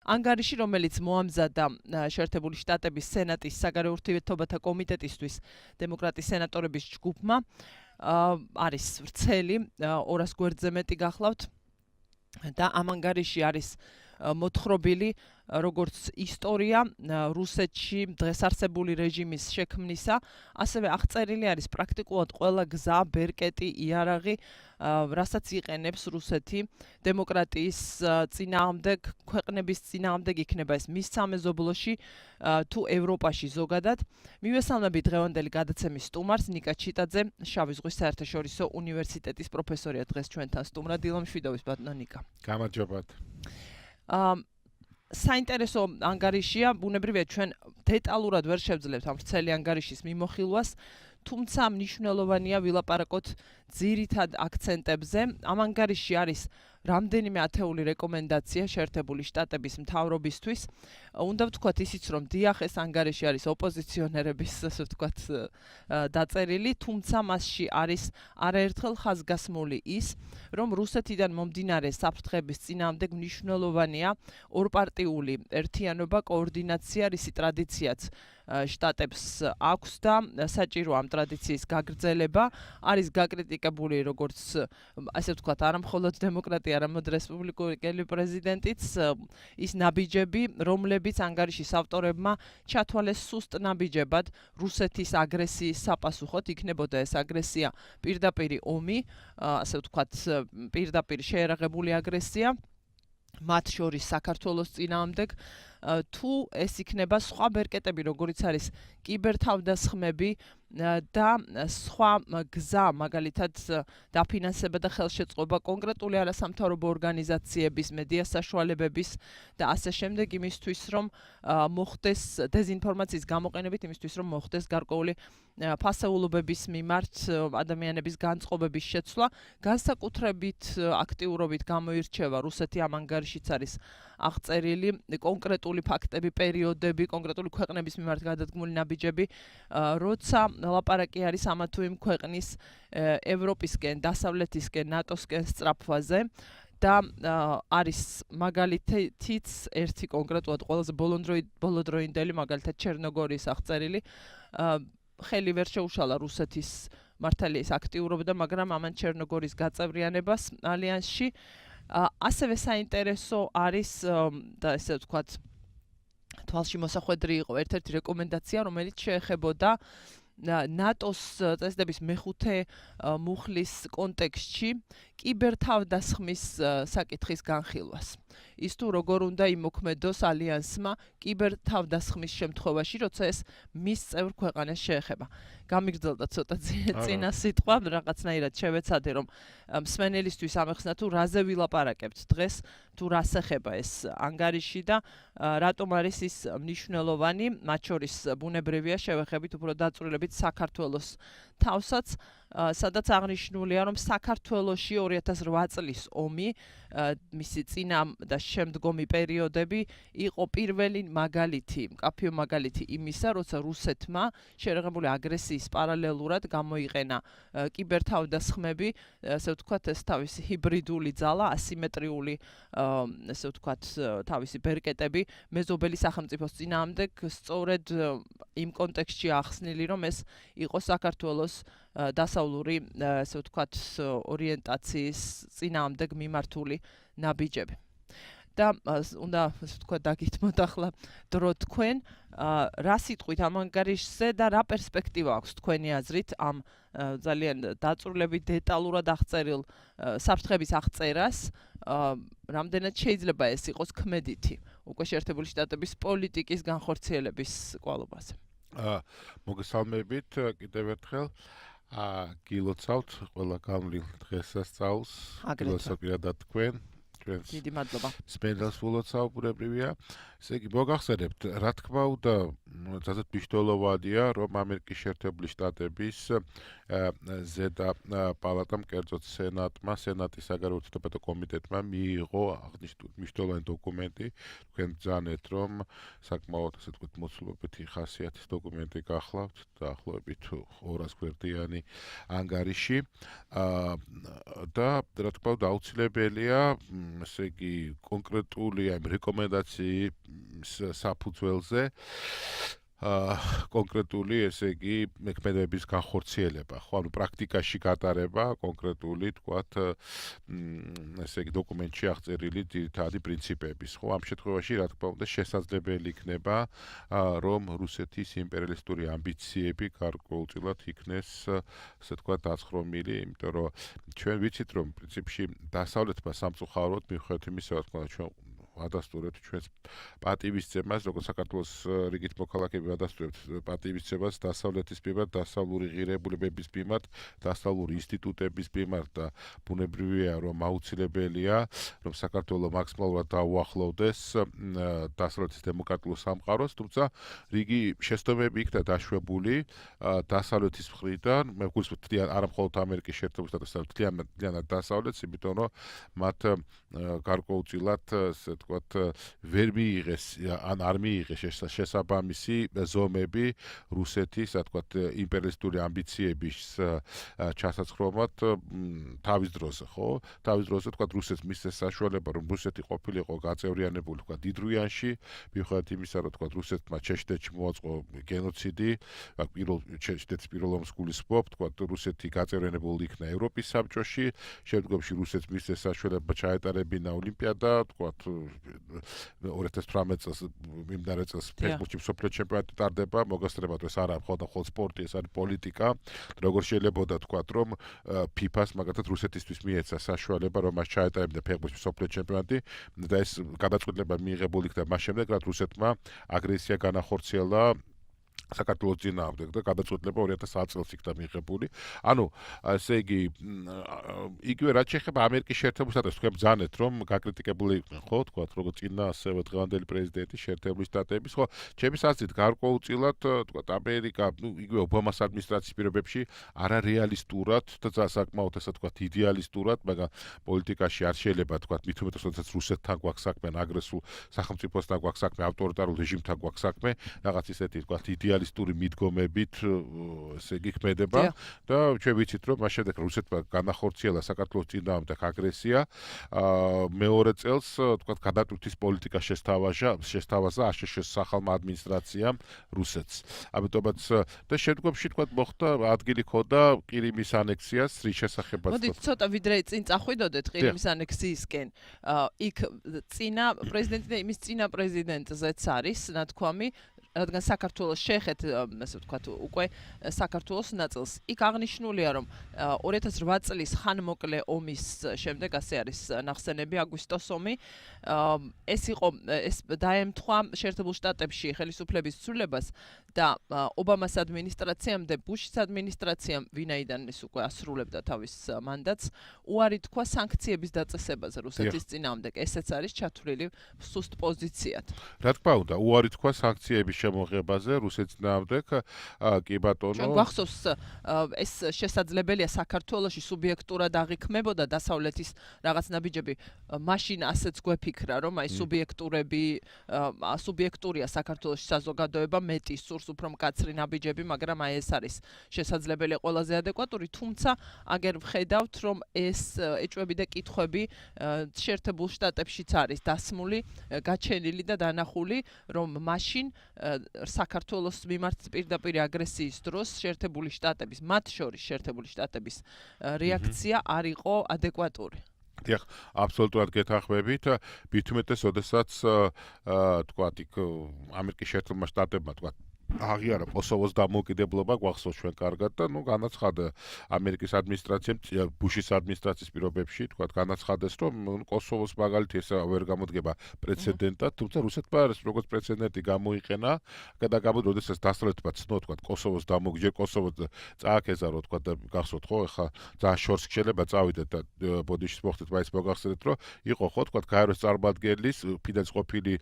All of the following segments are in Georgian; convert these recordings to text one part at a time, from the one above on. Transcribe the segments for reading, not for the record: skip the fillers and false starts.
ანგარიში, რომელიც მოამზადა შეერთებული შტატების სენატის საგარეო ურთიერთობათა კომიტეტისთვის დემოკრატის სენატორების ჯგუფმა, არის ვრცელი, 200 გვერდზე მეტი გახლავთ და ამ ანგარიში არის მოთხრობილი როგორც ისტორია რუსეთში დღეს არსებული რეჟიმის შექმნისა, ასევე აღწერილი არის პრაქტიკულად ყველა გზა, ბერკეტი, იარაღი, რასაც იყენებს რუსეთი დემოკრატიის წინააღმდეგ, ქვეყნების წინააღმდეგ, იქნება ეს მის სამეზობლოში თუ ევროპაში ზოგადად. მივესალმებით დღევანდელი გადაცემის სტუმარს, ნიკა ჩიტაძე, შავი ზღვის საერთაშორისო უნივერსიტეტის პროფესორია დღეს ჩვენთან სტუმრად. დილამშვიდობის ბატონო ნიკა. გამარჯობათ. საინტერესო ანგარიშია, ბუნებრივია ჩვენ დეტალურად ვერ შევძლებთ ამ ვრცელი ანგარიშის მიმოხილვას, თუმცა მნიშვნელოვანია ვილაპარაკოთ ძირითად აქცენტებზე. ამ ანგარიში არის რამდენიმე ათეული რეკომენდაცია შეერთებული შტატების მთავრობისთვის. უნდა ვთქვათ ისიც, რომ დიახ, ეს ანგარიში არის ოპოზიციონერების, ასე ვთქვათ, დაწერილი, თუმცა მასში არის არაერთხელ ხაზგასმული ის, რომ რუსეთიდან მომდინარე საფრთხების წინააღმდეგ მნიშვნელოვანია ორპარტიული ერთიანობა, კოორდინაცია, რისი ტრადიციაც შტატებს აქვს და საჭირო ამ ტრადიციის გაგრძელება. არის გაკრიტიკებული როგორც, ასე ვთქვათ, არა მხოლოდ დემოკრატია, არამედ რესპუბლიკელი პრეზიდენტიც, ის ნაბიჯები, რომლებიც ანგარიშის ავტორებმა ჩათვალეს სუსტ ნაბიჯებად რუსეთის აგრესიის საპასუხოდ, იქნებოდა ეს აგრესია პირდაპირი ომი, ასე ვთქვათ, პირდაპირ შეერაღებული აგრესია, მათ შორის საქართველოს წინააღმდეგ, თუ ეს იქნება სხვა ბერკეტები, როგორიც არის კიბერთავდასხმები და სხვა გზა, მაგალითად დაფინანსება და ხელშეწყობა კონკრეტული არასამთავრობო ორგანიზაციების, მედია საშუალებების და ასე შემდეგ, იმისთვის რომ მოხდეს დეზინფორმაციის გამოყენებით, იმისთვის რომ მოხდეს გარკვეული ფასეულობების მიმართ ადამიანების განწყობების შეცვლა. განსაკუთრებით აქტიურობით გამოირჩევა რუსეთი, ამ ანგარიშიც არის აღწერილი კონკრეტული ფაქტები, პერიოდები, კონკრეტული ქვეყნების მიმართ გადადგმული ნაბიჯები, როცა ლაპარაკი არის ამა თუ იმ ქვეყნის ევროპისკენ, დასავლეთისკენ, ნატოსკენ სწრაფვაზე და არის მაგალითიც ერთი კონკრეტულად ყველაზე ბოლოდროინდელი, მაგალითად ჩერნოგორიის აღწერილი, ხელი ვერ შეუშალა რუსეთის მართალიის აქტიურობდა, მაგრამ ამან ჩერნოგორიის გაწევრიანებას ალიანსში. ასევე საინტერესო არის და ესე ვთქვათ, თვალში მოსახვედრი იყო ერთ-ერთი რეკომენდაცია, რომელიც შეეხებოდა ნატოს წესდების მეხუთე მუხლის კონტექსტში კიბერთავდასხმის საკითხის განხილვას. ის თუ როგორ უნდა იმოქმედოს ალიანსმა კიბერთავდასხმის შემთხვევაში, როცა ეს მის წევრ ქვეყანას შეეხება. გამიგრძელდა ცოტა წინა სიტყვა, რაღაცნაირად შევეცადე, რომ მსმენელისთვის ამეხსნა თუ რაზე ვილაპარაკებთ დღეს, თუ რას ეხება ეს ანგარიში და რატომ არის ის მნიშვნელოვანი, მათ შორის ბუნებრივია შევეხებით უფრო დაწვრილებით საქართველოს თავსაც, სადაც აღნიშნულია, რომ საქართველოში 2008 წლის ომი, მისი წინა და შემდგომი პერიოდები იყო პირველი მაგალითი, მკაფიო მაგალითი იმისა, როცა რუსეთმა შეერაღებული აგრესიის პარალელურად გამოიყენა კიბერთავდასხმები, ასე ვთქვათ, ეს თავისი ჰიბრიდული ძალა, ასიმეტრიული, ასე ვთქვათ, თავისი ბერკეტები მეზობელი სახელმწიფოს წინააღმდეგ, სწორედ იმ კონტექსტში ახსნილი, რომ ეს იყო საქართველოს დასავლური, ასე ვთქვათ, ორიენტაციის წინააღმდეგ მიმართული ნაბიჯები. და უნდა, ასე ვთქვათ, დაგითმოთ ახლა დრო თქვენ, რა სიტყვით ამ ანგარიშზე და რა პერსპექტივა აქვს თქვენი აზრით ამ ძალიან დაწვრილებით დეტალურად აღწერილ საფრთხების აღწერას, რამდენად შეიძლება ეს იყოს ქმედითი უკვე შეერთებული შტატების პოლიტიკის განხორციელების კვალობაზე. მოგესალმებით კიდევ ერთხელ. გილოცავთ ყველა გამრილ დღესასწაულს, გილოცავ პირადად თქვენ, ჩვენს დიდი მადლობა. სპენდელს ვილოცავ, ბუნებრივია. ესე იგი, მოგახსენებთ, რა თქმა უნდა, ძალიან მნიშვნელოვანია, რომ ამერიკის შეერთებული შტატების ზედა პალატამ, კერძოდ სენატის საგარეო ურთიერთობათა კომიტეტმა მიიღო მნიშვნელოვანი დოკუმენტი. თქვენ ბრძანეთ, რომ საკმაოდ ასე ვთქვათ მოცულობითი ხასიათის დოკუმენტი გახლავთ, დაახლოებით 200 გვერდიანი ანგარიში. და რა თქმა უნდა აუცილებელია, ესე იგი კონკრეტული რეკომენდაციის საფუძველზე კონკრეტული, ესე იგი, მექმედების განხორციელება, ხო, ანუ პრაქტიკაში გატარება კონკრეტული, თქვათ, ესე იგი, დოკუმენტში აღწერილი ძირითადი პრინციპების, ხო, ამ შემთხვევაში, რა თქმა უნდა, შესაძლებელი იქნება, რომ რუსეთის იმპერიალისტური ამბიციები გარკვეულწილად იქნეს, ასე ვთქვათ, დაცხრომილი, იმიტომ რომ ჩვენ ვიცით, რომ პრინციპში დასავლეთმა სამწუხაროდ მიუხედავად იმისა, რა თქმა უნდა, ჩვენ ვადასტურებთ ჩვენს პატივისცემას, როგორც საქართველოს რიგით მოქალაქეები ვადასტურებთ პატივისცემას დასავლეთის მიმართ, დასავლური ღირებულებების მიმართ, დასავლური ინსტიტუტების მიმართ და ბუნებრივია, რომ აუცილებელია, რომ საქართველო მაქსიმალურად დაუახლოვდეს დასავლეთის დემოკრატიულ სამყაროს, თუმცა რიგი შეცდომები იქნა დაშვებული დასავლეთის მხრიდან, მე გულისხმობ არა მხოლოდ ამერიკის შეერთებული შტატებსა, მთლიანად დასავლეთს, იმიტომ რომ მათ გარკვეულწილად ვთქვათ, ვერ მიიღეს ან არ მიიღეს შესაბამისი ზომები რუსეთის, ასე ვთქვათ, იმპერიალისტური ამბიციების ჩასაცხრომად თავის დროზე, ხო? თავის დროზე, ვთქვათ, რუსეთს მისცეს საშუალება, რომ რუსეთი ყოფილიყო გაწევრიანებული, ვთქვათ, დიდრუიანში, მიუხედავად იმისა, რომ ვთქვათ, რუსეთმა ჩეჩნეთში მოაწყო გენოციდი, ჩეჩნეთის პირველ ომს გულისხმობ, ვთქვათ, რუსეთი გაწევრიანებული იქნა ევროპის საბჭოში, შემდგომში რუსეთს მისცეს საშუალება ჩაეტარებინა ოლიმპიადა, ვთქვათ, 2018 წელს მიმდინარე წელს ფეხბურთში მსოფლიო ჩემპიონატი ტარდება, მოგესწრებათ, ეს არა მხოლოდ სპორტი, ეს არის პოლიტიკა. როგორ შეიძლებოდა თქვათ, რომ FIFA-ს მაგათაც რუსეთისთვის მიეცა საშუალება, რომ მას ჩაეტარებინა ფეხბურთში მსოფლიო ჩემპიონატი და ეს გადაწყვეტილება მიიღებული იქნა მას შემდეგ, რაც რუსეთმა აგრესია განახორციელა საქართველოს წინააღმდეგ და გადაწყვეტილება 2010 წელს იქნა მიღებული. ანუ, ესე იგი, იგივე რაც შეეხება ამერიკის შეერთებულ შტატებს, თქვენ ბრძანეთ, რომ გაკრიტიკებული იყვნენ, ხო, თქვათ, როგორც წინა, ასევე დღევანდელი პრეზიდენტი შეერთებული შტატების, ხო, ჩემი აზრით გარკვეულწილად, თქვათ, ამერიკა, იგივე ობამას ადმინისტრაციის პირობებში არარეალისტურად და საკმაოდ, ასე ვთქვათ, იდეალისტურად, მაგრამ პოლიტიკაში არ შეიძლება, თქვათ, მით უმეტეს, როდესაც რუსეთთან გვაქვს საქმე, აგრესულ სახელმწიფოსთან გვაქვს საქმე, ავტორიტარულ რეჟიმთან გვაქვს საქმე, რაღაც ისეთი, თქვათ, იდეალისტური მიდგომებით, ესე იგი, ქმედება და ჩვენ ვიცით, რომ მას შემდეგ რუსეთმა განახორციელა საქართველოს წინააღმდეგ აგრესია, მეორე წელს, თქვათ, გადატვირთვის პოლიტიკა შესთავაზა აშშ-ის სახალმა ადმინისტრაციამ რუსეთს. ამიტომაც და შემდგომში, თქვათ, მოხდა ადგილი ჰქონდა ყირიმის ანექსიას, რის შესახებაც. მოდით ცოტა ვიდრე წინ წახვიდოდეთ ყირიმის ანექსიისკენ. იქ წინა პრეზიდენტი და იმის წინა პრეზიდენტზეც არის ნათქვამი, რადგან საქართველოს შეხეთ, ასე ვთქვათ, უკვე საქართველოს ნაწილს. იქ აღნიშნულია, რომ 2008 წლის ხანმოკლე ომის შემდეგ, ასე არის ნახსენები, აგვისტოს ომი, ეს დაემთხვა შეერთებულ შტატებში ხელისუფლების ცვლილებას და ობამას ადმინისტრაციამ და ბუშის ადმინისტრაციამ, ვინაიდან ეს უკვე ასრულებდა თავის მანდატს, უარი თქვა სანქციების დაწესებაზე რუსეთის წინააღმდეგ. ესეც არის ჩათვლილი სუსტ პოზიციად. რა თქმა უნდა, უარი თქვა სანქციების შემოღებაზე რუსეთის წინააღმდეგ, კი ბატონო. ჩვენ გვახსოვს, ეს შესაძლებელია საქართველოში სუბიექტურად აღიქმებოდა დასავლეთის რაღაც ნაბიჯები, მაშინ ასეც გვეფიქრა, რომ აი სუბიექტურია საქართველოში საზოგადოება, მეტი სურს უფრო მკაცრი ნაბიჯები, მაგრამ აი ეს არის შესაძლებელი ყველაზე ადეკვატური, თუმცა აგერ ვხედავთ, რომ ეს ეჭვები და კითხვები შეერთებულ შტატებშიც არის დასმული, გაჩენილი და დანახული, რომ მაშინ საქართველოს მიმართ პირდაპირ აგრესიის დროს შეერთებული შტატების, მათ შორის შეერთებული შტატების რეაქცია არ იყო ადეკვატური. დიახ, აბსოლუტურად გეთანხმებით. მით უმეტეს, როდესაც თქვათ, იქ ამერიკის შეერთებულმა შტატებმა, თქვათ, აღიარა კოსოვოს დამოუკიდებლობა, გვახსოვს ჩვენ კარგად და განაცხადა ამერიკის ადმინისტრაციამ, ბუშის ადმინისტრაციის პირობებში, თქვათ, განაცხადეს, რომ კოსოვოს მაგალითი ეს ვერ გამოდგება პრეცედენტად, თუმცა რუსეთმა როგორც პრეცედენტი გამოიყენა და გამოდი, როდესაც დასავლეთმა ცნო, თქვათ, კოსოვოს ჯერ კოსოვოს წააქეზა, რომ თქვათ, გახსოვთ, ხო, ეხლა ძალიან შორს შეიძლება წავიდეთ და ბოდიშის მოხდეთ, მაინც მოგახსენეთ, რომ იყო, ხო, თქვათ, გაეროს წარმომადგენლის, ფიდელის ყოფილი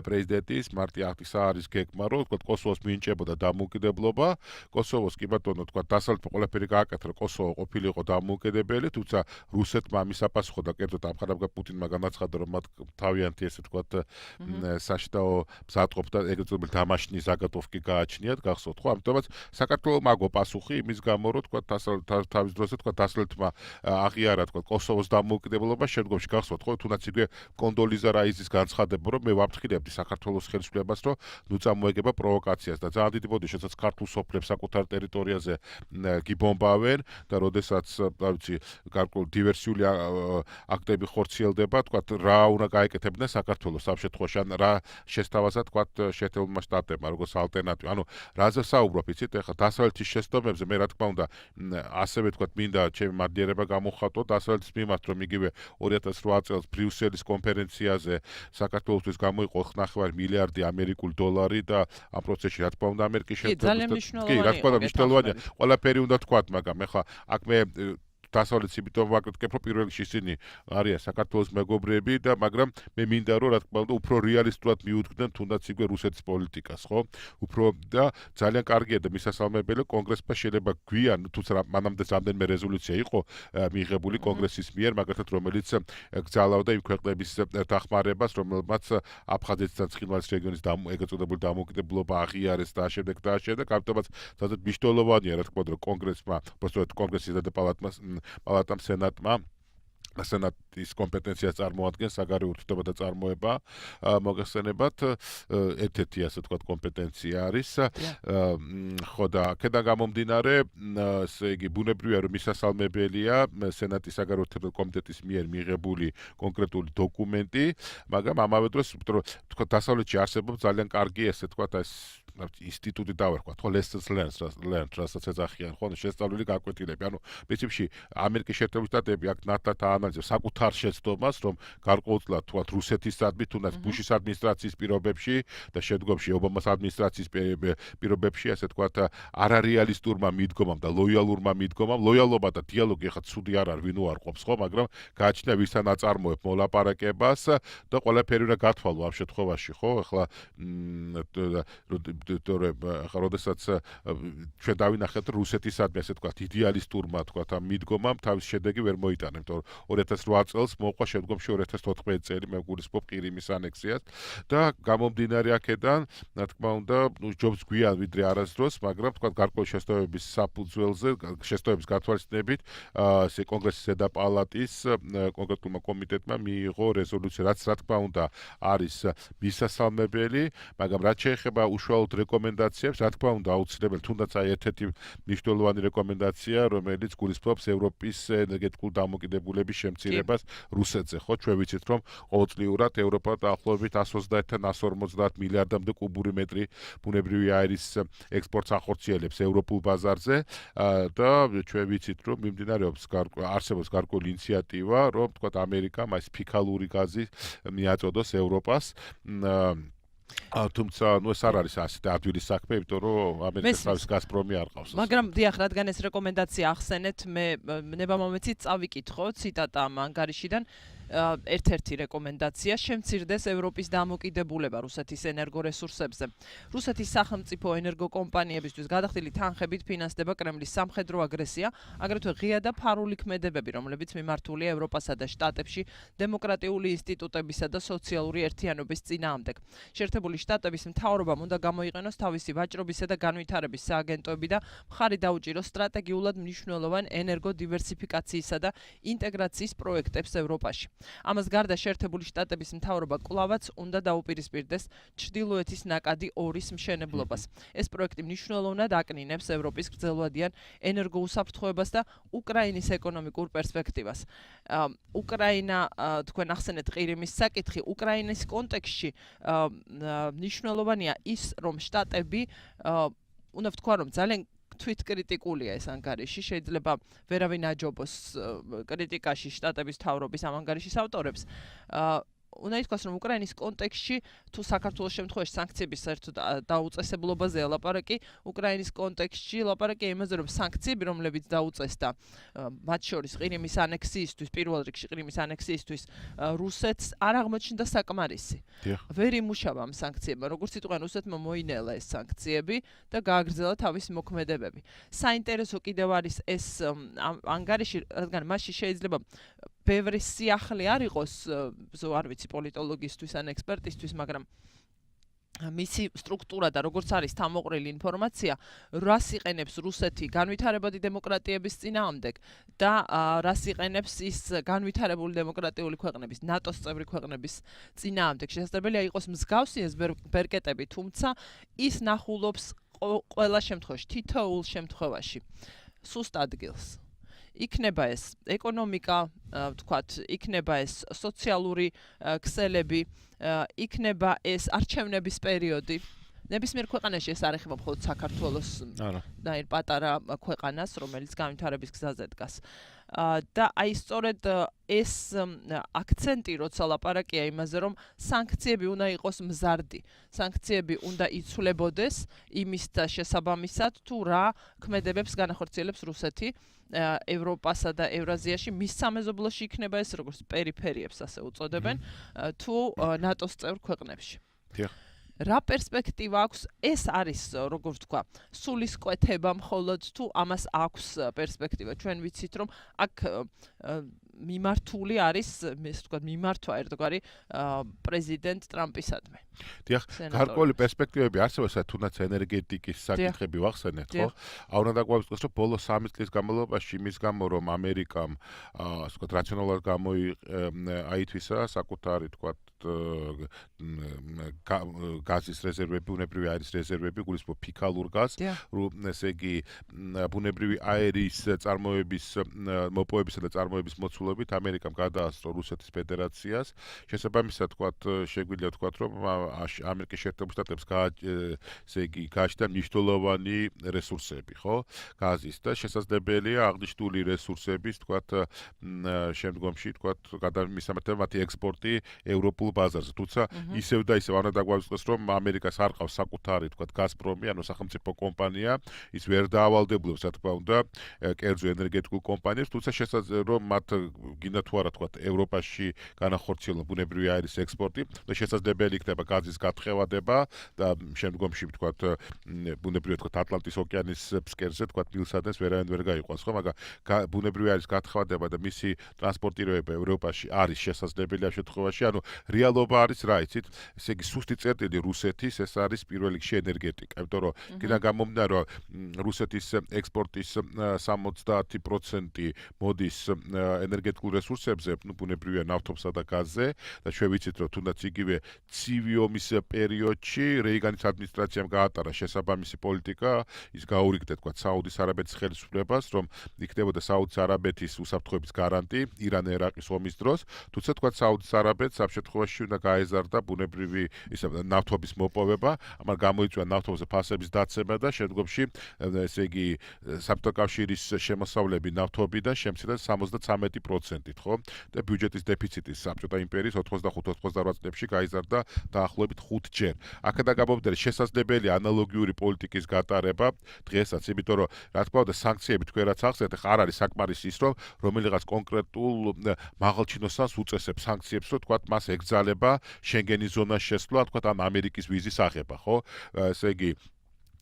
პრეზიდენტის მარტი ახტისაარის გეგმა, რომ თქვათ, კოსოვოს გვინჭებოდა დამოუკიდებლობა. კოსოვოს კი ბატონო თქვა დასავლეთმა ყველაფერი გააკეთა, კოსოვო ყოფილიყო დამოუკიდებელი, თუმცა რუსეთმა ამის აპასუხო და კერძოდ ამხანაგა პუტინმა განაცხადა, რომ მათ თავიანთი ესე თქვა საშტაო მზადყოფ და ეგრეთ წოდებული დამაშნის ზაგატოვკი გააჩნიათ, გახსოვთ ხო? ამიტომაც საქართველოს მაგო პასუხი იმის გამო, რომ თქვა თავის დროზე თქვა დასავლეთმა აღიარა თქვა კოსოვოს დამოუკიდებლობა, შემდგომში გახსოვთ ხო, თუნდაც იგივე კონდოლიზა რაიზის განცხადება, რომ მე ვაფრთხილებდი საქართველოს ხელისუფლებას, რომ ნუ წამოეგება პროვოკაციას და ძალიან დიდი ბოდიში, შესაძაც ქართულ სოფლებს საკუთარ ტერიტორიაზე გიბომბავენ და როდესაც ვიცი გარკვეული დივერსიული აქტები ხორციელდება, თქვა რა უნდა გაეკეთებინა საქართველოს ამ შემთხვევაში, ან რა შესთავაზა თქვა შეერთებულმა შტატებმა როგორც ალტერნატივა. ანუ რაზე საუბრობ, იცით, ეხლა დასავლეთის შეცდომებზე მე რა თქმა უნდა ასევე თქვა მინდა ჩემი მადლიერება გამოვხატო დასავლეთის მიმართ, რომ იგივე 2008 წელს ბრიუსელის კონფერენციაზე საქართველოსთვის გამოიყო 9 მილიარდი ამერიკული დოლარი და ამ პროცესში რა თქმა უნდა ამერიკის შეერთებულთა კი რა თქმა უნდა მნიშვნელოვანია, ყველაფერი უნდა თქვათ, მაგრამ ეხლა აქ მე დასავლეთის იმიტომ ვაკეთებ, რომ პირველ რიგში ისინი არიან საქართველოს მეგობრები და მაგრამ მე მინდა რომ რა თქმა უნდა უფრო რეალისტურად მიუძღდნენ თუნდაც იგივე რუსეთის პოლიტიკას, ხო? უფრო და ძალიან კარგია და მისასალმებელი კონგრესმა შეიძლება გვიან, თუმცა მანამდე რამდენიმე რეზოლუცია იყო მიიღებული კონგრესის მიერ, მაგალითად რომელიც გძალავდა იმ ქვეყნების დახმარებას, რომელმაც აფხაზეთიდან ცხინვალის რეგიონის ეგრეთ წოდებული დამოუკიდებლობა აღიარეს და შემდეგ და შემდეგ, ამიტომაც ძალიან მნიშვნელოვანია რა თქმა უნდა რომ კონგრესმა, უბრალოდ კონგრესის პალატამ სენატის კომპეტენციას წარმოადგენს საგარეო ურთიერთობათა წარმოება მოგეხსენებათ ერთ-ერთი ასე ვთქვათ კომპეტენცია არის ხო და აქედან გამომდინარე ესე იგი ბუნებრივია რომ მისასალმებელია სენატის საგარეო ურთიერთობათა კომიტეტის მიერ მიღებული კონკრეტული დოკუმენტი, მაგრამ ამავე დროს ვთქვათ დასავლეთში არსებობს ძალიან კარგი ესე ვთქვათ ეს ინსტიტუტი დავერქვათ, ხო, lessons learned, რასაც ეძახიან, ხო, შესწავლილი გაკვეთილები. ანუ პრინციპში ამერიკის შეერთებული შტატები აქ ნათლად აანალიზებს საკუთარ შეცდომას, რომ გარკვეულწილად თქვათ რუსეთისადმი, თუნდაც ბუშის ადმინისტრაციის პირობებში და შემდგომში ობამას ადმინისტრაციის პირობებში, ასე თქვათ, არარეალისტურმა მიდგომამ და ლოიალურმა მიდგომამ, ლოიალობა და დიალოგი ახლა ცუდი არ არის, ვინ უარყოფს, ხო, მაგრამ გააჩნია ვისთან აწარმოებ მოლაპარაკებას და ყველაფერი უნდა გათვალო ამ შემთხვევაში, ხო, ახლა ახლა როდესაც ჩვენ დავინახეთ რუსეთისადმი ასე თქვათ იდეალისტურმა თქვათ ამ მიდგომამ თავის შედეგი ვერ მოიტანა, იმიტომ რომ 2008 წელს მოყვა შემდგომში 2014 წელი მე გულისხმობ ყირიმის ანექსიას და გამომდინარე აქედან რა თქმა უნდა ჯობს გვიან ვიდრე არასდროს, მაგრამ თქვათ გარკვეული შეცდომების საფუძველზე შეცდომების გათვალისწინებით ესე კონგრესის ზედა პალატის კონკრეტულმა კომიტეტმა მიიღო რეზოლუცია, რაც რა თქმა უნდა არის მისასალმებელი, მაგრამ რაც შეეხება უშუალოდ რეკომენდაციებს, რა თქმა უნდა აუცილებელი, თუნდაც აი ერთ-ერთი მნიშვნელოვანი რეკომენდაცია, რომელიც გულისხმობს ევროპის ენერგეტიკულ დამოკიდებულების შემცირებას რუსეთზე, ხო, ჩვენ ვიცით, რომ ყოველწლიურად ევროპა დაახლოებით 130-დან 150 მილიარდამდე კუბური მეტრი ბუნებრივი აირის ექსპორტს ახორციელებს ევროპულ ბაზარზე და ჩვენ ვიცით, რომ მიმდინარეობს არსებობს გარკვეული ინიციატივა, რომ თქვათ ამერიკამ აი ფიქალური გაზი მიაწოდოს ევროპას თუმცა ნუ ეს არ არის ასეთი ადვილი საქმე, იმიტომ რომ ამერიკის თავის გაზპრომი არ ყავს. მაგრამ დიახ, რადგან ეს რეკომენდაცია ახსენეთ, მე ნება მომეცით წავიკითხო ციტატა ამ ანგარიშიდან. ერთ-ერთი რეკომენდაცია შემცირდეს ევროპის დამოკიდებულება რუსეთის ენერგორესურსებზე. რუსეთის სახელმწიფო ენერგოკომპანიებისთვის გადახდილი თანხებით ფინანსდება კრემლის სამხედრო აგრესია, აგრეთვე ღია და ფარული ქმედებები, რომლებიც მიმართულია ევროპასა და შტატებში დემოკრატიული ინსტიტუტებისა და სოციალური ერთიანობის წინააღმდეგ. შეერთებული შტატების მთავრობამ უნდა გამოიყენოს თავისი ვაჭრობისა და განვითარების სააგენტოები და მხარი დაუჭიროს სტრატეგიულად მნიშვნელოვან ენერგოდივერსიფიკაციისა და ინტეგრაციის პროექტებს ევროპაში. ამას გარდა შეერთებული შტატების მთავრობა კვლავაც უნდა დაუპირისპირდეს ჩრდილოეთის ნაკადი 2-ის მშენებლობას. ეს პროექტი მნიშვნელოვნად აკნინებს ევროპის გრძელვადიან ენერგოუსაფრთხოებას და უკრაინის ეკონომიკურ პერსპექტივას. უკრაინა, თქვენ ახსენეთ ყირიმის საკითხი, უკრაინის კონტექსტში მნიშვნელოვანია ის, რომ შტატები უნდა ვთქვა, რომ ძალიან თვითკრიტიკულია ეს ანგარიში, შეიძლება ვერავინ აჯობოს კრიტიკაში შტატების მთავრობის ამ ანგარიშის ავტორებს. უნდა ითქვას, რომ უკრაინის კონტექსტში თუ საქართველოს შემთხვევაში სანქციების საერთოდ დაუწესებლობაზე ლაპარაკი, უკრაინის კონტექსტში ლაპარაკი იმაზე, რომ სანქციები, რომლებიც დაუწესდა მათ შორის ყირიმის ანექსიისთვის, პირველ რიგში ყირიმის ანექსიისთვის, რუსეთს არ აღმოჩნდა საკმარისი. ვერ იმუშავა ამ სანქციებმა, როგორც იტყვიან, რუსეთმა მოინელა ეს სანქციები და გააგრძელა თავისი მოქმედებები. საინტერესო კიდევ არის ეს ანგარიში, რადგან მასში შეიძლება ბევრი სიახლე არ იყოს, არ ვიცი, პოლიტოლოგისთვის ან ექსპერტისთვის, მაგრამ მისი სტრუქტურა და როგორც არის თავმოყრილი ინფორმაცია, რას იყენებს რუსეთი განვითარებადი დემოკრატიების წინააღმდეგ და რას იყენებს ის განვითარებული დემოკრატიული ქვეყნების, ნატოს წევრი ქვეყნების წინააღმდეგ. შესაძლებელია იყოს მსგავსი ეს ბერკეტები, თუმცა ის ნახულობს ყველა შემთხვევაში, თითოეულ შემთხვევაში სუსტ ადგილს. იქნება ეს ეკონომიკა, ვთქვათ, იქნება ეს სოციალური ქსელები, იქნება ეს არჩევნების პერიოდი. ნებისმიერ ქვეყანაში ეს არ ეხება მხოლოდ საქართველოს და ერთ პატარა ქვეყანას, რომელიც განვითარების გზაზე დგას. და აი სწორედ ეს აქცენტი, როცა ლაპარაკია იმაზე, რომ სანქციები უნდა იყოს მზარდი, სანქციები უნდა იცვლებოდეს იმის შესაბამისად, თუ რა ქმედებებს განახორციელებს რუსეთი ევროპასა და ევრაზიაში, მის სამეზობლოში იქნება ეს როგორც პერიფერიებს ასე უწოდებენ, თუ ნატოს წევრ ქვეყნებში. რა პერსპექტივა აქვს? ეს არის, როგორ ვთქვა, სულისკვეთება მხოლოდ, თუ ამას აქვს პერსპექტივა. ჩვენ ვიცით, რომ აქ მიმართული არის, ესე ვთქვათ, მიმართვა ერთგვარი პრეზიდენტ ტრამპისადმი. დიახ, გარკვეული პერსპექტივები არსებობს, თუნდაც ენერგეტიკის საკითხები ვახსენეთ, ხო? უნდა დაგვაუწყოს, რომ ბოლო 3 წლის განმავლობაში იმის გამო, რომ ამერიკამ, ასე ვთქვათ, რაციონალურად აითვისა საკუთარი, ვთქვათ, გაზის რეზერვები, ბუნებრივი აირის რეზერვები, გულისხმობ ფიქალურ გაზს, ესე იგი, ბუნებრივი აირის წარმოების, მოპოვებისა და წარმოების მოცულობით ამერიკამ გადაასწრო რუსეთის ფედერაციას. შესაბამისად, ვთქვათ, შეგვიძლია ვთქვათ, რომ ამერიკის შეერთებულ შტატებს ესე იგი, გააჩნდა მნიშვნელოვანი რესურსები, ხო? გაზის და შესაძლებელია აღნიშნული რესურსების, ვთქვათ, შემდგომში, ვთქვათ, გადამისამართება მათი ექსპორტი ევროპულ ბაზარზე. თუმცა ისევ და ისევ უნდა დაგვაუწყოს, რომ ამერიკას არ ყავს საკუთარი, ვთქვათ, გაზპრომი, ანუ სახელმწიფო კომპანია, ის ვერ დაავალდებულებს, რა თქმა უნდა, კერძო ენერგეტიკულ კომპანიებს, თუმცა შესაძლოა, რომ მათ გინდა თუ არა, ვთქვათ, ევროპაში განახორციელონ ბუნებრივი აირის ექსპორტი და შესაძლებელი იქნება გაზის გათხევადება და შემდგომში, ვთქვათ, ბუნებრივი, ვთქვათ, ატლანტის ოკეანის ფსკერზე, ვთქვათ, მილსადენს ვერავინ ვერ გაიყვანს, ხო? მაგრამ ბუნებრივი აირის გათხევადება და მისი ტრანსპორტირება ევროპაში არის შესაძლებელი ამ შემთხვევაში, ანუ რეალობა არის რა იცით, ესე იგი სუსტი წერტილი რუსეთის ეს არის პირველ რიგში ენერგეტიკა, იმიტომ რომ კიდევ გამომდინარე, რომ რუსეთის ექსპორტის 70% მოდის ენერგეტიკულ რესურსებზე, ბუნებრივია ნავთობსა და გაზზე და ჩვენ ვიცით, რომ თუნდაც იგივე ცივი ომის პერიოდში რეიგანის ადმინისტრაციამ გაატარა შესაბამისი პოლიტიკა, ის გაურიგდა, თქვა, საუდის არაბეთის ხელისუფლებას, რომ იქნებოდა საუდის არაბეთის უსაფრთხოების გარანტი ირან-ერაყის ომის დროს, თუმცა თქვა, საუდის არაბეთს ამ შემთხვევაში უნდა გაეზარდა ბუნებრივი ნავთობის მოპოვება, ამან გამოიწვია ნავთობზე ფასების დაცემა და შემდგომში, ესე იგი, საბჭოთა კავშირის შემოსავლები ნავთობიდან შემცირდა 73%-ით, ხო? და ბიუჯეტის დეფიციტი საბჭოთა იმპერიის 85-88 წლებში გაიზარდა დაახლოებით 5 ჯერ. აქედან გამომდინარე, შესაძლებელია ანალოგიური პოლიტიკის გატარება დღესაც, იმიტომ რომ, რა თქმა უნდა, სანქციები თქვენ რაც ახსენეთ, არ არის საკმარისი ის, რომ რომელიღაც კონკრეტულ მაღალჩინოსანს უწესებს სანქციებს, რომ თქვათ, მას ეკძალება შენგენის ზონას შესვლა, თქვათ, ამ ამერიკის ვიზის აღება, ხო? ესე იგი,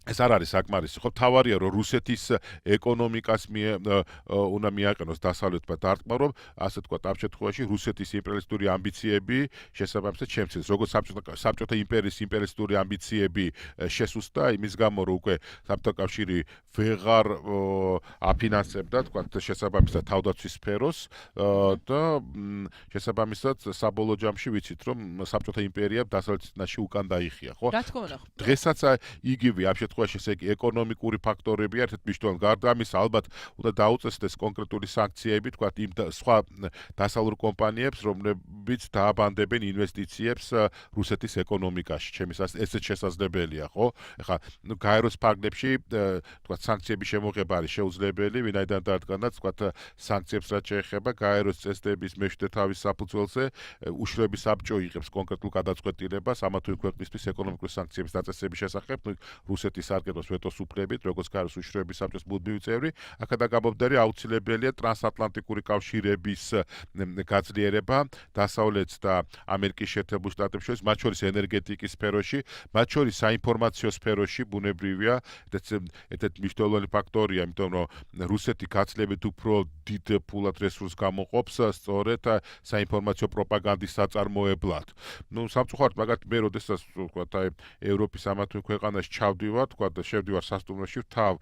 ეს არ არის საკმარისი, ხო? თავარია, რომ რუსეთის ეკონომიკას უნდა მიაყენოს დასავლეთმა დარტყმა, რომ ასე თქვა, ამ შემთხვევაში რუსეთის იმპერიალისტური ამბიციები შესაბამისად შემცირდეს. როგორც საბჭოთა იმპერიის იმპერიალისტური ამბიციები შესუსტა, იმის გამო, რომ უკვე საბჭოთა კავშირი ვეღარ აფინანსებდა, თქვა, შესაბამისად თავდაცვის სფეროს და შესაბამისად საბოლოო ჯამში ვიცით, რომ საბჭოთა იმპერიამ დასავლეთის ნაში უკან დაიხია, ხო? რა თქმა უნდა. დღესაც იგივე ამ შემთხვევაში ესე იგი ეკონომიკური ფაქტორები ერთ მნიშვნელოვანი. გარდა ამისა, ალბათ უნდა დაუწესდეს კონკრეტული სანქციები, თქვა იმ სხვა დასავლურ კომპანიებს, რომლებიც დააბანდებენ ინვესტიციებს რუსეთის ეკონომიკაში. ჩემს ესეც შესაძლებელია, ხო? ეხლა გაეროს ფარგლებში თქვა სანქციების შემოღება არის შეუძლებელი, ვინაიდან დადგანაც თქვა სანქციებს რაც შეეხება გაეროს წესდების მეშვიდე თავის საფუძველზე უშუალო საბჭო იღებს კონკრეტულ გადაწყვეტილებას ამა თუ იმ ქვეყნისთვის ეკონომიკური სანქციების დაწესების შესახებ, რუსეთის არგენტოს ვეტოს უფლებით, როგორც გაეროს უშუალო საბჭოს მუდმივი წევრი, აქედან გამომდინარე აუცილებელია ტრანსატლანტიკური კავშირების გაძლიერება დასავლეთ და ამერიკის შეერთებულ შტატებს შორის, მათ შორის ენერგეტიკის სფეროში, მათ შორის საინფორმაციო სფეროში ბუნებრივია, ერთ-ერთი მნიშვნელოვანი ფაქტორია, იმიტომ რომ რუსეთი გაცილებით უფრო დიდ ფულად რესურსს გამოყოფს სწორედ საინფორმაციო პროპაგანდის საწარმოებლად. სამწუხაროდ მაგათ მე როდესაც ვთქვათ, ევროპის ამა თუ იმ ქვეყანაში ჩავდივარ, თქვა და შევდივარ სასტუმროში, ვთავ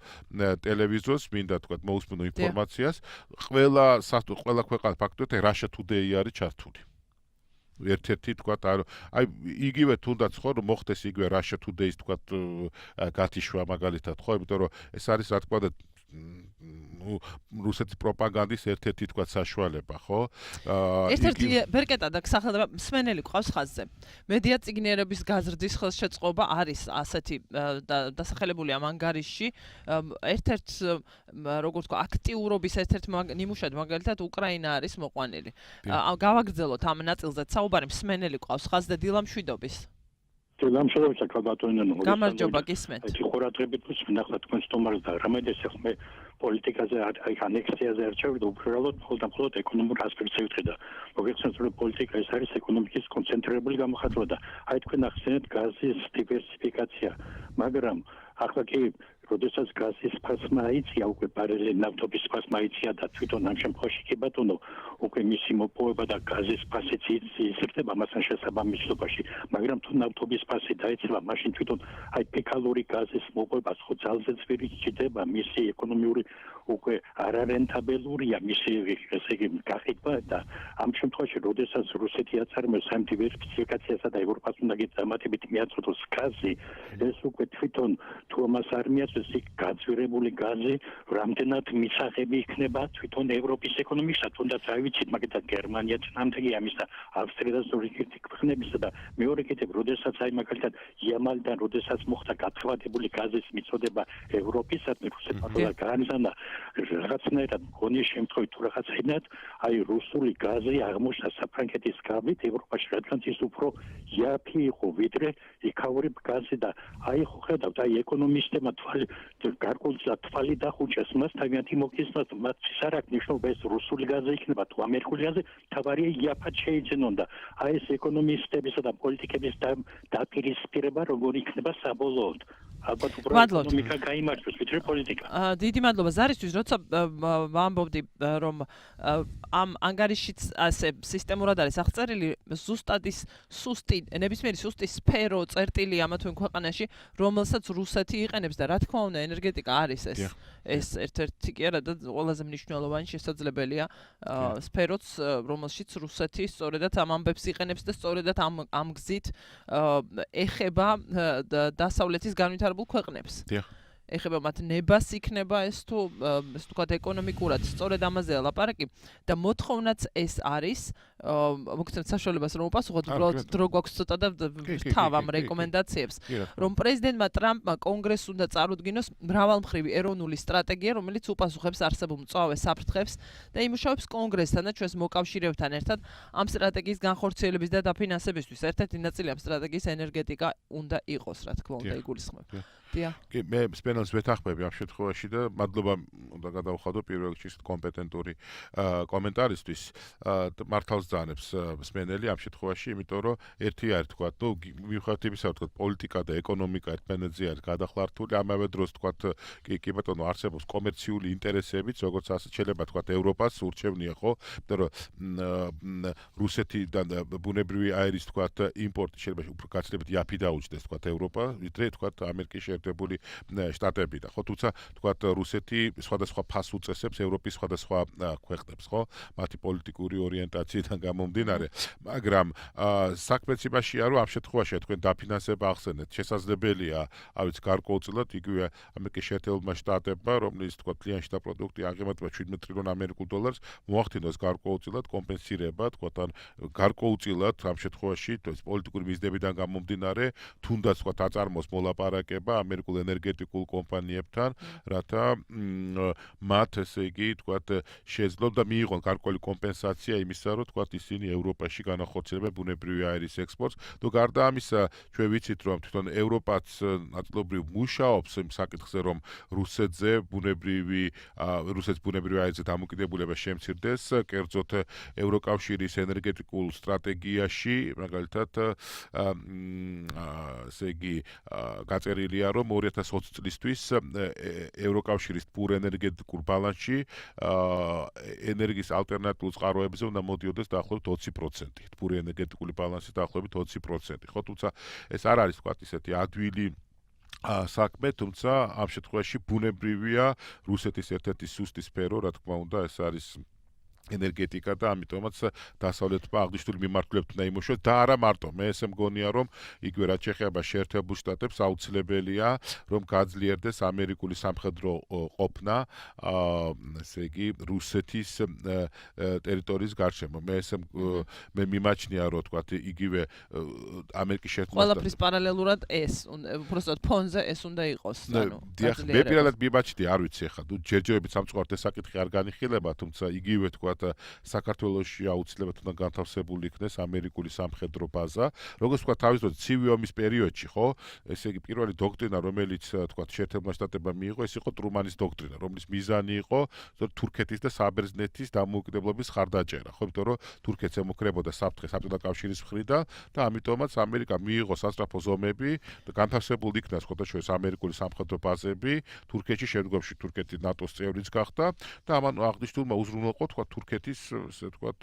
ტელევიზორს, მინდა თქვა მოусმინო ინფორმაციას, ყველა ქვეყანა ფაქტობრივად Russia Today არის ჩართული. ერთ-ერთი თქვა, აი იგივე თუნდაც ხო რომ მოხდეს იგივე Russia Today-ს თქვა გათიშვა მაგალითად, ხო, იმიტომ რომ ეს არის რა თქმა უნდა რუსეთის პროპაგანდის ერთ-ერთი თქვა საშუალება, ხო? ერთ-ერთი ბერკეტა და სახელდება მსმენელი ყავს ხაზზე. მედია წიგნიერების გაზრდის ხელშეწყობა არის ასეთი დასახელებული ამ ანგარიშში. ერთ-ერთ როგორც ვთქვა, აქტიურობის ერთ-ერთ ნიმუშად მაგალითად უკრაინა არის მოყვანილი. გავაგრძელოთ ამ ნაწილზეც საუბარი, მსმენელი ყავს ხაზზე დილამშვიდობის. დილამშვიდობისა ქალბატონო. გამარჯობა, გისმენთ. ხურატრებით ვნახოთ თქვენ სტუმარს და რამედეს ხმე პოლიტიკაზე აი ანექსიაზე არჩევით უბრალოდ მხოლოდ ეკონომურ ასპექტზე ვიტყვი და მოგეხსენებათ რომ პოლიტიკა ეს არის ეკონომიკის კონცენტრირებული გამოხატვა და აი თქვენ ახსენეთ გაზის დივერსიფიკაცია, მაგრამ ახლა კი როდესაც გაზის ფასმა აიწია, უკვე ბარელი ნავთობის ფასმა აიწია და თვითონ ამ შემთხვევაში კი ბატონო უკვე მისი მოპოვება და გაზის ფასიც იზრდება მასთან შესაბამისობაში, მაგრამ თუ ნავთობის ფასი დაეცვა, მაშინ თვითონ აი ფეკალური გაზის მოპოვებას ხო ძალზე ძვირი ჩდება, მისი ეკონომიური უკვე არარენტაბელურია მისი ესე იგი გაყიდვა და ამ შემთხვევაში როდესაც რუსეთი აწარმოებს ამ დივერსიფიკაციასა და ევროპას უნდა დამატებით მიაწოდოს გაზი, ეს უკვე თვითონ თუ ამას არ მიაწვეს იქ გაძვირებული გაზი რამდენად მისაღები იქნება თვითონ ევროპის ეკონომიკასა, თუნდაც არ ვიცით, მაგალითად გერმანია წინამძღოლი ამის და ავსტრია და ზურიქი ქვეყნებისა და მეორე კიდევ როდესაც აი მაგალითად იამალიდან როდესაც მოხდა გათხოვებული გაზის მიწოდება ევროპისადმი რუსეთმა გაანზანა რაღაცნაირად მგონი შემთხვევით თუ რაღაცნაირად აი რუსული გაზი აღმოჩნდა საფრანგეთის გავლით ევროპაში, რადგან ის უფრო იაფი იყო ვიდრე იქაური გაზი და აი ხო ხედავთ აი ეკონომისტებმა გარკვეულწილად თვალი დახუჭეს მას თავიანთი მოგხსნათ მათ არ აქვს მნიშვნელობა ეს რუსული გაზი იქნება თუ ამერიკული გაზი, თავარია იაფად შეიძენონ და აი ეს ეკონომისტებისა და პოლიტიკების დაპირისპირება როგორ იქნება საბოლოოდ ალბათ უბრალოდ ეკონომიკა გაიმართოს ვიდრე პოლიტიკა. დიდი მადლობა ზარისთვის, როცა ვამბობდი რომ ამ ანგარიშიც ასე სისტემურად არის აღწერილი, ზუსტად ის სუსტი, ნებისმიერი სუსტი სფერო წერტილი ამა თუ იმ ქვეყანაში, რომელსაც რუსეთი იყენებს და რა თქმა უნდა ენერგეტიკა არის ეს ერთ-ერთი კი არა და ყველაზე მნიშვნელოვანი შესაძლებელია სფეროც, რომელშიც რუსეთი სწორედად ამ ამბებს იყენებს და სწორედად ამ გზით ეხება დასავლეთის განვითარებულ ქვეყნებს. ეხება მათ ნებას იქნება ეს თუ ეს თქვა ეკონომიკურად სწორედ ამაზეა ლაპარაკი და მოთხოვნაც ეს არის მოგცემთ საშუალებას რომ უპასუხოთ უბრალოდ დრო გვაქვს ცოტა და თავ ამ რეკომენდაციებს რომ პრეზიდენტმა ტრამპმა კონგრესს უნდა წარუდგინოს მრავალმხრივი ეროვნული სტრატეგია რომელიც უპასუხებს არსებულ მწვავე საფრთხებს და იმუშავებს კონგრესთან და ჩვენს მოკავშირეებთან ერთად ამ სტრატეგიის განხორციელების და დაფინანსებისთვის ერთ-ერთი ნაწილი ამ სტრატეგიის ენერგეტიკა უნდა იყოს რა თქმა უნდა იგულისხმებ კი მე სპენელს ვეთანხმები ამ შემთხვევაში და მადლობა უნდა გადავხადო პირველ რიგში კომპეტენტური კომენტარისთვის მართალს ძანებს სპენელი ამ შემთხვევაში იმიტომ რომ ერთი არის თქვა ნუ მიუხედავად იმისა რომ თქვა პოლიტიკა და ეკონომიკა ერთმანეთზე არის გადახლართული ამავე დროს თქვა კი ბატონო არსებობს კომერციული ინტერესებიც როგორც ასე შეიძლება თქვა ევროპას ურჩევნია ხო იმიტომ რომ რუსეთიდან ბუნებრივი აირის თქვა იმპორტი შეიძლება უფრო გაცილებით იაფი დაუჭდეს თქვა ევროპა ვიდრე თქვა ამერიკის დამოუკიდებელი შტატებიდან, ხო, თუმცა თქვათ რუსეთი სხვადასხვა ფასს უწესებს ევროპის სხვადასხვა ქვეყნებს, ხო, მათი პოლიტიკური ორიენტაციიდან გამომდინარე, მაგრამ საქმეც იმაშია, რომ ამ შემთხვევაში თქვენ დაფინანსება ახსენეთ, შესაძლებელია, ავიც გარკვეულწილად იგივე ამერიკის შეერთებულმა შტატებმა, რომლის თქვათ მთლიანი შტატ პროდუქტი აღემატება 17 ტრილიონ ამერიკულ დოლარს, მოახდინოს გარკვეულწილად კომპენსირება, თქვათ ან გარკვეულწილად ამ შემთხვევაში პოლიტიკური მიზნებიდან გამომდინარე, თუნდაც თქვათ აწარმოოს მოლაპარაკება ამერიკულ ენერგეტიკულ კომპანიებთან, რათა მათ ესე იგი თქვათ შეძლონ და მიიღონ გარკვეული კომპენსაცია იმისა, რომ თქვათ ისინი ევროპაში განახორციელებენ ბუნებრივი აირის ექსპორტს. ნუ გარდა ამისა, ჩვენ ვიცით, რომ თვითონ ევროპაც ნაწილობრივ მუშაობს იმ საკითხზე, რომ რუსეთს ბუნებრივი აირზე დამოკიდებულება შემცირდეს, კერძოდ ევროკავშირის ენერგეტიკულ სტრატეგიაში, მაგალითად, ესე იგი გაწერილია, რომ 2020 წლისთვის ევროკავშირის თბურ ენერგეტიკულ ბალანსში ენერგიის ალტერნატიულ წყაროებზე უნდა მოდიოდეს დაახლოებით 20%. თბური ენერგეტიკული ბალანსის დაახლოებით 20%. ხო, თუმცა ეს არ არის თქვათ ისეთი ადვილი საქმე, თუმცა ამ შემთხვევაში ბუნებრივია რუსეთის ერთ-ერთი სუსტი სფერო, რა თქმა უნდა, ეს არის ენერგეტიკა და ამიტომაც დასავლეთმა აღნიშნული მიმართულებით უნდა იმუშაოს და არა მარტო. მე ესე მგონია, რომ იგივე რაც შეეხება შეერთებულ შტატებს აუცილებელია, რომ გაძლიერდეს ამერიკული სამხედრო ყოფნა, ესე იგი რუსეთის ტერიტორიის გარშემო. მე მიმაჩნია, რომ თქვათ იგივე ამერიკის შეერთებულ ყველაფრის პარალელურად ეს, უბრალოდ ფონზე ეს უნდა იყოს, ანუ მე პირადად მიმაჩნია, არ ვიცი ახლა, ჯერჯერობით სამწუხაროდ ეს საკითხი არ განიხილება, თუმცა იგივე თქვათ საქართველოში აუცილებლად უნდა განთავსებული იქნეს ამერიკული სამხედრო ბაზა, როგორც თქვა თავისუფლად ცივი ომის პერიოდში, ხო? ესე იგი პირველი დოქტრინა, რომელიც თქვა შეერთებულმა შტატებმა მიიღო, ეს იყო ტრუმანის დოქტრინა, რომლის მიზანი იყო თურქეთის და საბერძნეთის დამოუკიდებლობის ხარდაჭერა, ხო, იმიტომ რომ თურქეთს ემუქრებოდა საბჭოთა კავშირის მხრიდან და ამიტომაც ამერიკა მიიღო სასწრაფო ზომები და განთავსებული იქნა სხვადასხვა ამერიკული სამხედრო ბაზები თურქეთში, შემდგომში თურქეთი ნატოს წევრიც გახდა და ამან აღნიშნულმა უზრუნველყო თქვა თურქეთის, ესე ვთქვათ,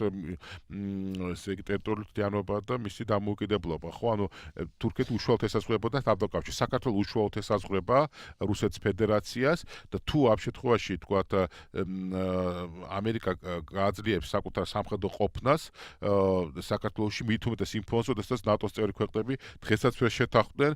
ესე იგი ტერიტორიული მთლიანობა და მისი დამოუკიდებლობა, ხო? ანუ თურქეთი უშუალოდ ესაზღვრებოდა თავდაკავშირს, საქართველოს უშუალოდ ესაზღვრება რუსეთის ფედერაციას და თუ ამ შემთხვევაში, თქვათ, ამერიკა გააძლიერებს საკუთარ სამხედრო ყოფნას საქართველოში მით უმეტეს იმ ფონს, როდესაც ნატოს წევრი ქვეყნები დღესაც ვერ შეთანხმდნენ,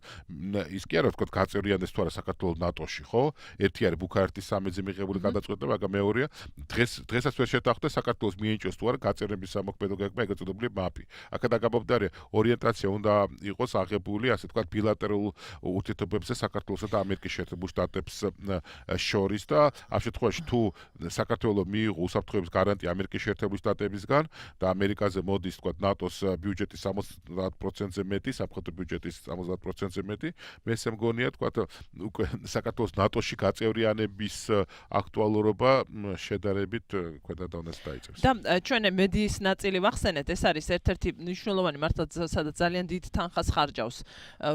ის კი არა, ვთქვათ, გაწევრიანდეს თუ არა საქართველოს ნატოში, ხო? ერთი არის ბუქარესტის სამეზე მიღებული გადაწყვეტილება, მაგრამ მეორეა დღესაც ვერ შეთანხმდნენ საქართველოს მიენიჭოს თუ არა გაწევრების სამოქმედო გეგმა, ეგრეთ წოდებული მაპი. აქედან გამომდინარე, ორიენტაცია უნდა იყოს აღებული, ასე ვთქვათ, ბილატერალურ ურთიერთობებზე საქართველოსა და ამერიკის შეერთებულ შტატებს შორის და ამ შემთხვევაში თუ საქართველოს მიიღო უსაფრთხოების გარანტია ამერიკის შეერთებულ შტატებისგან და ამერიკაზე მოდის, ვთქვათ, ნატოს ბიუჯეტის 70%-ზე მეტი, სამხედრო ბიუჯეტის 70%-ზე მეტი, მე ესე მგონია, ვთქვათ, უკვე საქართველოს ნატოში გაწევრიანების აქტუალურობა შედარებით ქვედა დონეზე დაიწყებს. და ჩვენ მედიის ნაწილი ვახსენეთ, ეს არის ერთ-ერთი მნიშვნელოვანი მართლაც, სადაც ძალიან დიდ თანხას ხარჯავს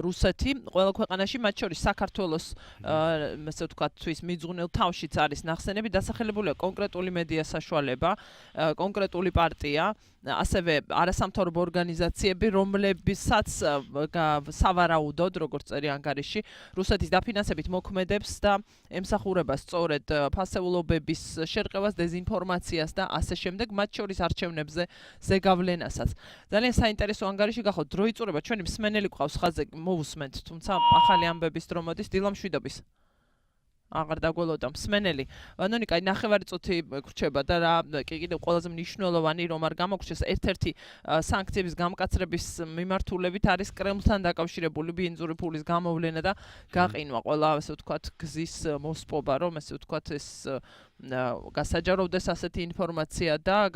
რუსეთი ყველა ქვეყანაში, მათ შორის საქართველოს, ასე ვთქვათ, თვის მიძღვნილ თავშიც არის ნახსენები, დასახელებულია კონკრეტული მედია საშუალება, კონკრეტული პარტია, ასევე არასამთავრობო ორგანიზაციები, რომლებსაც სავარაუდოდ, როგორც წერია ანგარიში, რუსეთის დაფინანსებით მოქმედებს და ემსახურება სწორედ ფასეულობების შერყევას, დეზინფორმაციას და ასე შემდეგ, მათ შორის არჩევნებზე ზეგავლენასაც. ძალიან საინტერესო ანგარიში გახოთ, დრო იწურება, ჩვენი მსმენელი ყავს ხაზზე, მოვუსმენთ, თუმცა ახალი ამბების დრო მოდის, დილამშვიდობის. აღარ დაგველოდა მსმენელი. ანუ ნიკა, ნახევარი წუთი გრჩება და რა კიდევ ყველაზე მნიშვნელოვანი რომ არ გამოგრჩეს, ერთ-ერთი სანქციების გამკაცრების მიმართულებით არის კრემლთან დაკავშირებული ბენზური ფულის გამოვლენა და გაყინვა. ყველა ასე ვთქვათ, გზის მოსპობა, რომ ასე ვთქვათ, ეს გასაჯაროვდეს ასეთი ინფორმაცია და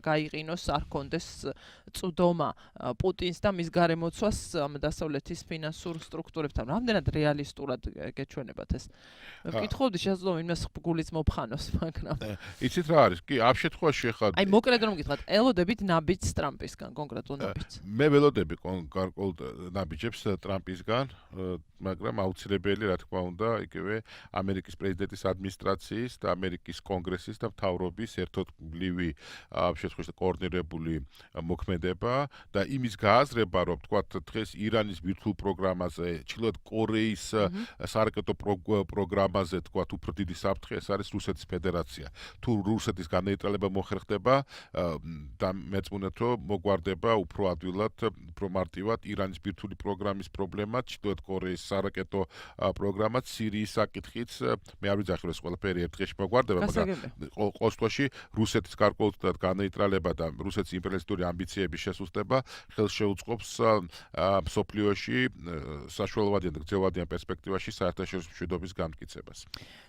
გაიყინოს, არ კონდეს წვდომა პუტინს და მის გარემოცვას დასავლეთის ფინანსურ სტრუქტურებთან. რამდენად რეალისტურად გეჩვენებათ ეს? ვკითხავდი, შესაძლოა იმას გულიც მოფხანოს, მაგრამ იცით რა არის? კი, ამ შემთხვევაში ახლა აი მოკლედ რომ გითხრათ, ელოდებით ნაბიჯს ტრამპისგან, კონკრეტულ ნაბიჯს. მე ველოდები გარკვეულ ნაბიჯებს ტრამპისგან, მაგრამ აუცილებელი, რა თქმა უნდა, იგივე ამერიკის პრეზიდენტის ადმინისტრაციის და ამერიკის ამერიკის კონგრესის და მთავრობის ერთობლივი შეხვედრა კოორდინირებული მოქმედება და იმის გააზრება, რომ თქვათ დღეს ირანის ბირთვულ პროგრამაზე, ჩრდილოეთ კორეის სარაკეტო პროგრამაზე თქვათ უფრო დიდი საფრთხე ეს არის რუსეთის ფედერაცია. თუ რუსეთის განეიტრალება მოხერხდება და მეწმუნეთ რომ მოგვარდება უფრო ადვილად, უფრო მარტივად ირანის ბირთვული პროგრამის პრობლემა, ჩრდილოეთ კორეის სარაკეტო პროგრამაც, სირიის საკითხიც, მე არ ვიცი ახლა ეს ყველაფერი ერთ დღეში მოგვარდება, მაგრამ ყოველ შემთხვევაში რუსეთის გარკვეულწილად განეიტრალება და რუსეთის იმპერიალისტური ამბიციების შესუსტება ხელს შეუწყობს მსოფლიოში საშუალოვადიან და გრძელვადიან პერსპექტივაში საერთაშორისო მშვიდობის განმტკიცებას.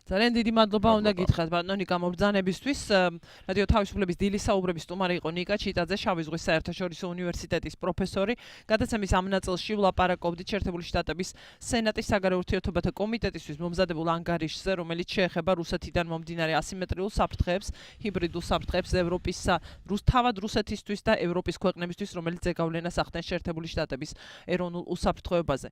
ძალიან დიდი მადლობა უნდა გითხრათ ბატონო ნიკა მობრძანებისთვის. რადიო თავისუფლების დილის საუბრების სტუმარი იყო ნიკა ჩიტაძე, შავი ზღვის საერთაშორისო უნივერსიტეტის პროფესორი. გადაცემის ამ ნაწილში ვლაპარაკობდით შეერთებული შტატების სენატის საგარეო ურთიერთობათა კომიტეტისთვის მომზადებულ ანგარიშზე, რომელიც შეეხება რუსეთიდან მომდინარე ასიმეტრიულ საფრთხეებს, ჰიბრიდულ საფრთხეებს ევროპისა, თავად რუსეთისთვის და ევროპის ქვეყნებისთვის, რომელიც ზეგავლენას ახდენს შეერთებული შტატების ეროვნულ უსაფრთხოებაზე.